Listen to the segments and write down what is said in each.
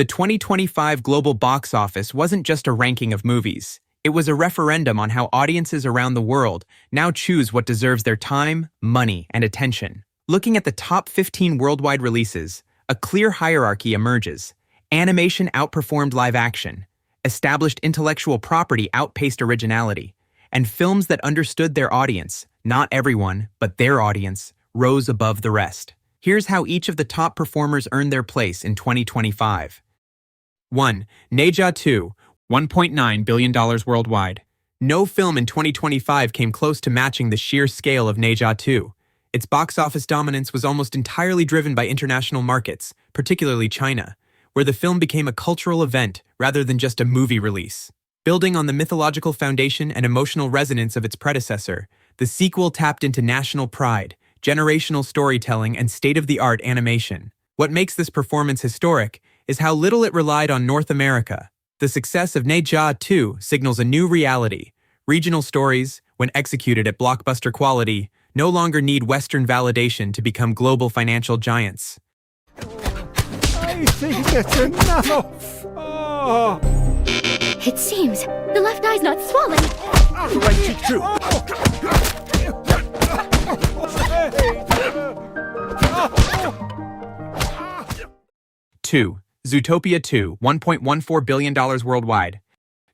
The 2025 global box office wasn't just a ranking of movies. It was a referendum on how audiences around the world now choose what deserves their time, money, and attention. Looking at the top 15 worldwide releases, a clear hierarchy emerges. Animation outperformed live action, established intellectual property outpaced originality, and films that understood their audience, not everyone, but their audience, rose above the rest. Here's how each of the top performers earned their place in 2025. 1. Ne Zha 2, $1.9 billion worldwide. No film in 2025 came close to matching the sheer scale of Ne Zha 2. Its box office dominance was almost entirely driven by international markets, particularly China, where the film became a cultural event rather than just a movie release. Building on the mythological foundation and emotional resonance of its predecessor, the sequel tapped into national pride, generational storytelling, and state-of-the-art animation. What makes this performance historic is how little it relied on North America. The success of Ne Zha 2 signals a new reality. Regional stories, when executed at blockbuster quality, no longer need Western validation to become global financial giants. I think it's enough! Oh. It seems the left eye's not swollen. The right cheek too! 2. Zootopia 2, $1.14 billion worldwide.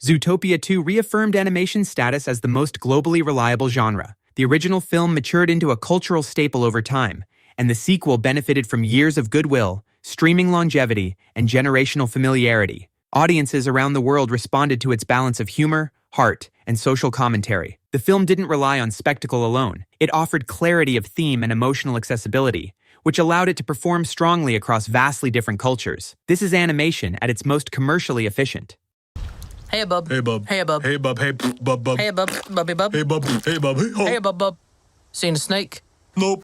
Zootopia 2 reaffirmed animation's status as the most globally reliable genre. The original film matured into a cultural staple over time, and the sequel benefited from years of goodwill, streaming longevity, and generational familiarity. Audiences around the world responded to its balance of humor, heart, and social commentary. The film didn't rely on spectacle alone. It offered clarity of theme and emotional accessibility, which allowed it to perform strongly across vastly different cultures. This is animation at its most commercially efficient. Hey, bub. Hey, bub. Hey, bub. Hey, bub. Hey, bub, bub. Hey, bub. Bubby, bub. Hey, bub. Hey, bub. Hey, ho. Hey, bub, bub. Seen a snake? Nope.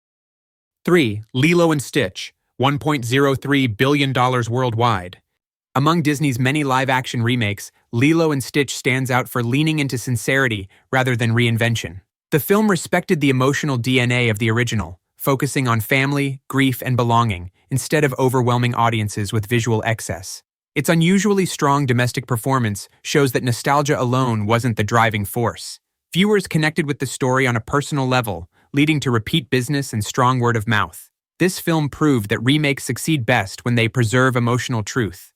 3. Lilo and Stitch, $1.03 billion worldwide. Among Disney's many live-action remakes, Lilo and Stitch stands out for leaning into sincerity rather than reinvention. The film respected the emotional DNA of the original, focusing on family, grief, and belonging, instead of overwhelming audiences with visual excess. Its unusually strong domestic performance shows that nostalgia alone wasn't the driving force. Viewers connected with the story on a personal level, leading to repeat business and strong word of mouth. This film proved that remakes succeed best when they preserve emotional truth.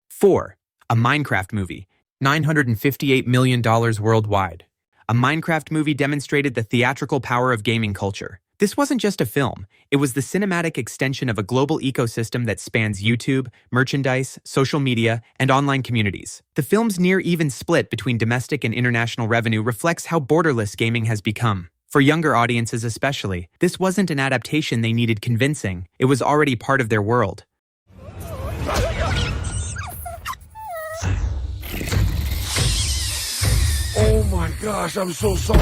4. A Minecraft movie, $958 million worldwide. A Minecraft movie demonstrated the theatrical power of gaming culture. This wasn't just a film, it was the cinematic extension of a global ecosystem that spans YouTube, merchandise, social media, and online communities. The film's near-even split between domestic and international revenue reflects how borderless gaming has become. For younger audiences especially, this wasn't an adaptation they needed convincing, it was already part of their world. Oh my gosh, I'm so sorry.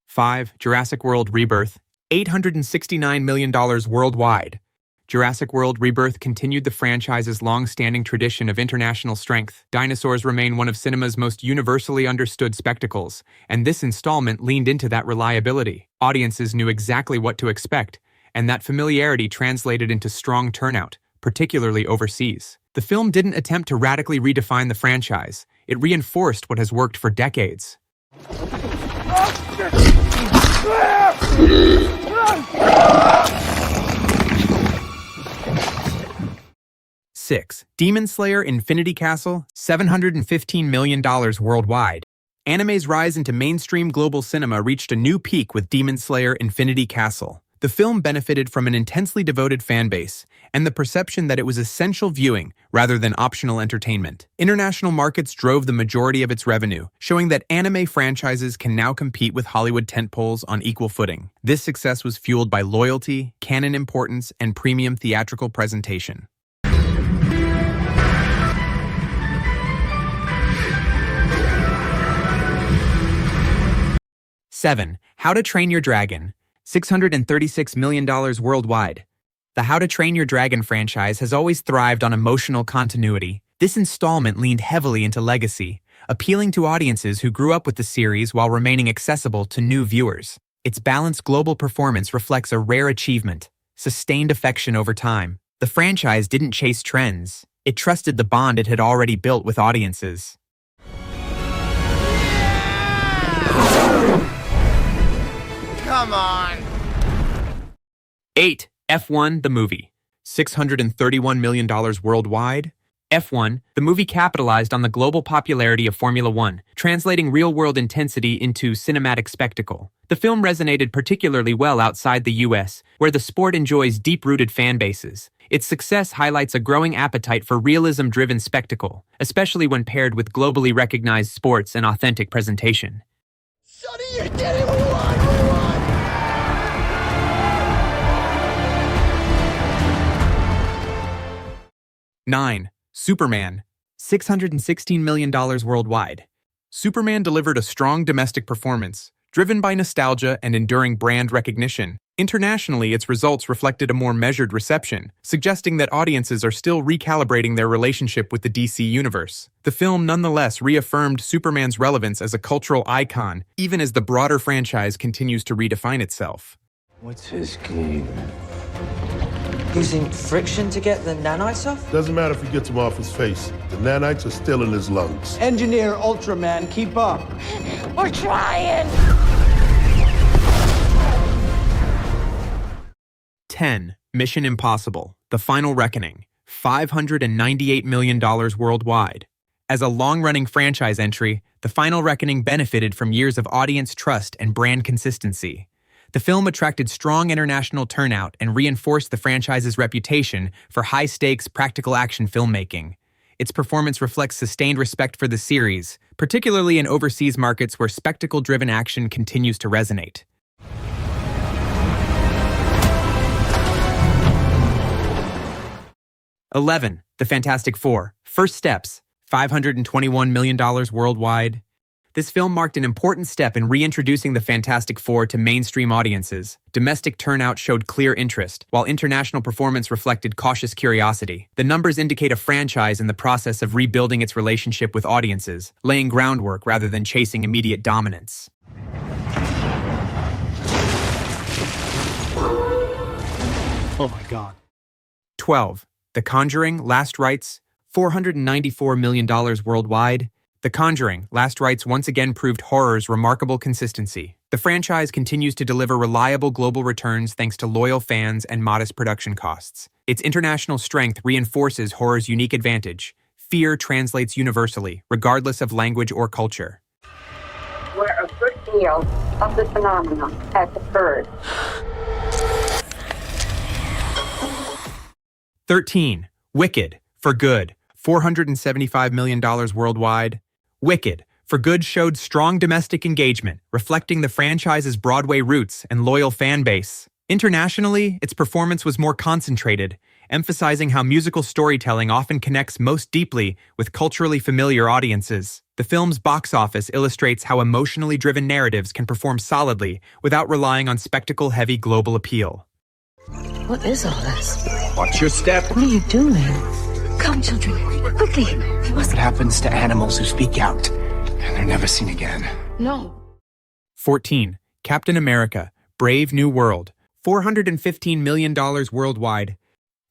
5. Jurassic World Rebirth, $869 million worldwide. Jurassic World Rebirth continued the franchise's long-standing tradition of international strength. Dinosaurs remain one of cinema's most universally understood spectacles, and this installment leaned into that reliability. Audiences knew exactly what to expect, and that familiarity translated into strong turnout, particularly overseas. The film didn't attempt to radically redefine the franchise. It reinforced what has worked for decades. 6. Demon Slayer Infinity Castle, $715 million worldwide. Anime's rise into mainstream global cinema reached a new peak with Demon Slayer Infinity Castle. The film benefited from an intensely devoted fanbase and the perception that it was essential viewing rather than optional entertainment. International markets drove the majority of its revenue, showing that anime franchises can now compete with Hollywood tentpoles on equal footing. This success was fueled by loyalty, canon importance, and premium theatrical presentation. 7. How to Train Your Dragon, $636 million worldwide. The How to Train Your Dragon franchise has always thrived on emotional continuity. This installment leaned heavily into legacy, appealing to audiences who grew up with the series while remaining accessible to new viewers. Its balanced global performance reflects a rare achievement, sustained affection over time. The franchise didn't chase trends. It trusted the bond it had already built with audiences. Come on! 8. F1 the movie. $631 million worldwide. F1, the movie capitalized on the global popularity of Formula One, translating real-world intensity into cinematic spectacle. The film resonated particularly well outside the US, where the sport enjoys deep-rooted fan bases. Its success highlights a growing appetite for realism-driven spectacle, especially when paired with globally recognized sports and authentic presentation. Sonny, you did it! We won! 9. Superman. $616 million worldwide. Superman delivered a strong domestic performance, driven by nostalgia and enduring brand recognition. Internationally, its results reflected a more measured reception, suggesting that audiences are still recalibrating their relationship with the DC universe. The film nonetheless reaffirmed Superman's relevance as a cultural icon, even as the broader franchise continues to redefine itself. What's his game? Using friction to get the nanites off? Doesn't matter if he gets them off his face. The nanites are still in his lungs. Engineer Ultraman, keep up. We're trying! 10. Mission Impossible. The Final Reckoning. $598 million worldwide. As a long-running franchise entry, The Final Reckoning benefited from years of audience trust and brand consistency. The film attracted strong international turnout and reinforced the franchise's reputation for high-stakes, practical action filmmaking. Its performance reflects sustained respect for the series, particularly in overseas markets where spectacle-driven action continues to resonate. $11. The Fantastic Four. First Steps. $521 million worldwide. This film marked an important step in reintroducing the Fantastic Four to mainstream audiences. Domestic turnout showed clear interest, while international performance reflected cautious curiosity. The numbers indicate a franchise in the process of rebuilding its relationship with audiences, laying groundwork rather than chasing immediate dominance. Oh my god. 12. The Conjuring, Last Rites. $494 million worldwide. The Conjuring, Last Rites once again proved horror's remarkable consistency. The franchise continues to deliver reliable global returns thanks to loyal fans and modest production costs. Its international strength reinforces horror's unique advantage. Fear translates universally, regardless of language or culture. Where a good deal of the phenomenon has occurred. 13. Wicked, For Good. $475 million worldwide. Wicked, For Good showed strong domestic engagement, reflecting the franchise's Broadway roots and loyal fan base. Internationally, its performance was more concentrated, emphasizing how musical storytelling often connects most deeply with culturally familiar audiences. The film's box office illustrates how emotionally driven narratives can perform solidly without relying on spectacle-heavy global appeal. What is all this? Watch your step. What are you doing? Come, children, quickly. We must... What happens to animals who speak out and they're never seen again? No. 14. Captain America, Brave New World. $415 million worldwide.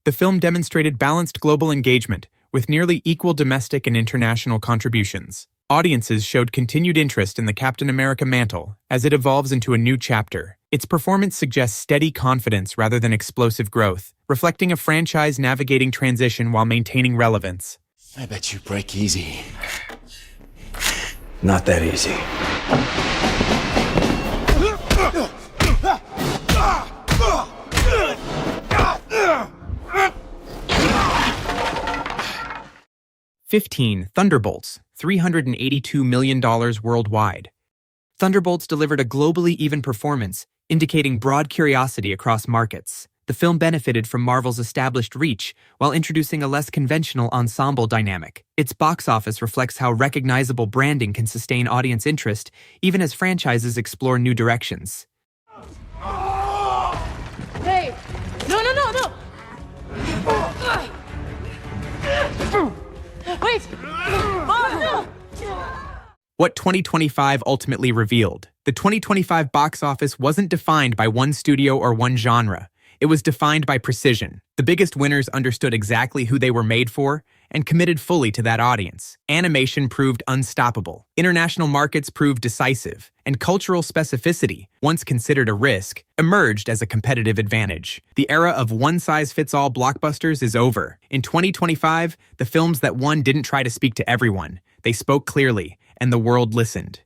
The film demonstrated balanced global engagement, with nearly equal domestic and international contributions. Audiences showed continued interest in the Captain America mantle as it evolves into a new chapter. Its performance suggests steady confidence rather than explosive growth, reflecting a franchise navigating transition while maintaining relevance. I bet you break easy. Not that easy. $15. Thunderbolts. $382 million worldwide. Thunderbolts delivered a globally even performance, indicating broad curiosity across markets. The film benefited from Marvel's established reach while introducing a less conventional ensemble dynamic. Its box office reflects how recognizable branding can sustain audience interest, even as franchises explore new directions. Hey! No! Wait! Oh, no! What 2025 ultimately revealed. The 2025 box office wasn't defined by one studio or one genre. It was defined by precision. The biggest winners understood exactly who they were made for and committed fully to that audience. Animation proved unstoppable. International markets proved decisive. And cultural specificity, once considered a risk, emerged as a competitive advantage. The era of one-size-fits-all blockbusters is over. In 2025, the films that won didn't try to speak to everyone. They spoke clearly, and the world listened.